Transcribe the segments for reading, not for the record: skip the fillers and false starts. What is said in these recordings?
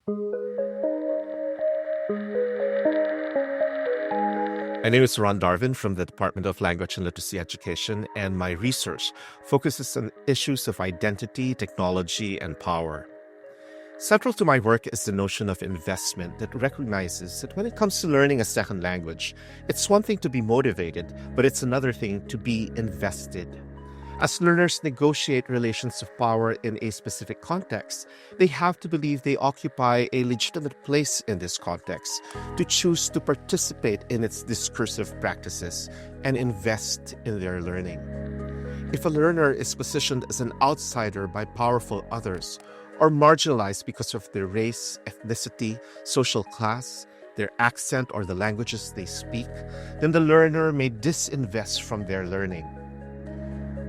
My name is Darvin from the Department of Language and Literacy Education, and my research focuses on issues of identity, technology, and power. Central to my work is the notion of investment that recognizes that when it comes to learning a second language, it's one thing to be motivated, but it's another thing to be invested. As learners negotiate relations of power in a specific context, they have to believe they occupy a legitimate place in this context, to choose to participate in its discursive practices and invest in their learning. If a learner is positioned as an outsider by powerful others, or marginalized because of their race, ethnicity, social class, their accent, or the languages they speak, then the learner may disinvest from their learning.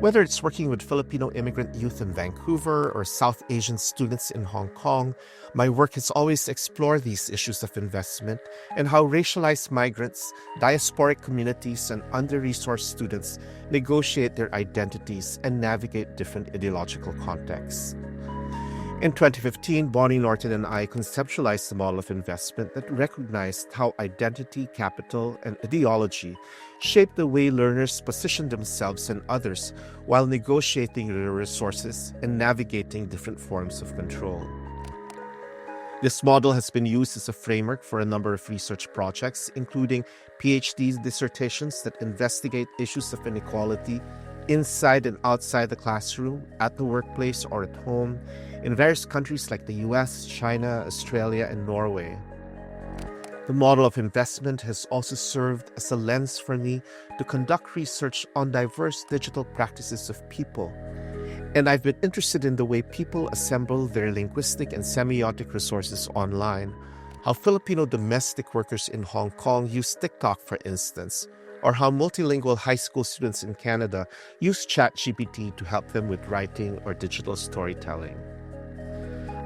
Whether it's working with Filipino immigrant youth in Vancouver or South Asian students in Hong Kong, my work has always explored these issues of investment and how racialized migrants, diasporic communities, and under-resourced students negotiate their identities and navigate different ideological contexts. In 2015, Bonnie Norton and I conceptualized a model of investment that recognized how identity, capital, and ideology shape the way learners position themselves and others while negotiating their resources and navigating different forms of control. This model has been used as a framework for a number of research projects, including PhD dissertations that investigate issues of inequality inside and outside the classroom, at the workplace, or at home, in various countries like the US, China, Australia, and Norway. The model of investment has also served as a lens for me to conduct research on diverse digital practices of people. And I've been interested in the way people assemble their linguistic and semiotic resources online, how Filipino domestic workers in Hong Kong use TikTok, for instance, or how multilingual high school students in Canada use ChatGPT to help them with writing or digital storytelling.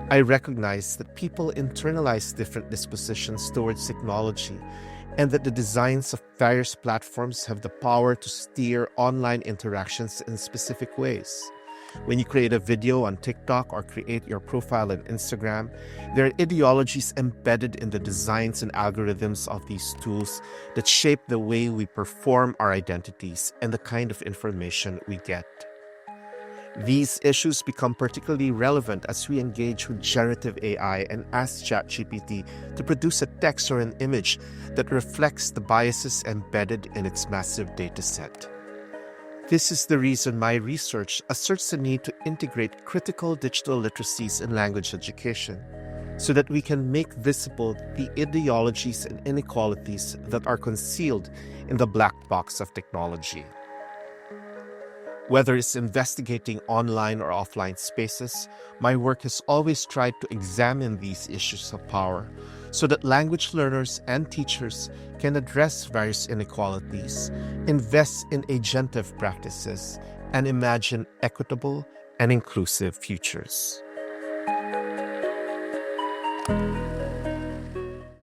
I recognize that people internalize different dispositions towards technology and that the designs of various platforms have the power to steer online interactions in specific ways. When you create a video on TikTok or create your profile on Instagram, there are ideologies embedded in the designs and algorithms of these tools that shape the way we perform our identities and the kind of information we get. These issues become particularly relevant as we engage with generative AI and ask ChatGPT to produce a text or an image that reflects the biases embedded in its massive dataset. This is the reason my research asserts the need to integrate critical digital literacies in language education, so that we can make visible the ideologies and inequalities that are concealed in the black box of technology. Whether it's investigating online or offline spaces, my work has always tried to examine these issues of power so that language learners and teachers can address various inequalities, invest in agentive practices, and imagine equitable and inclusive futures.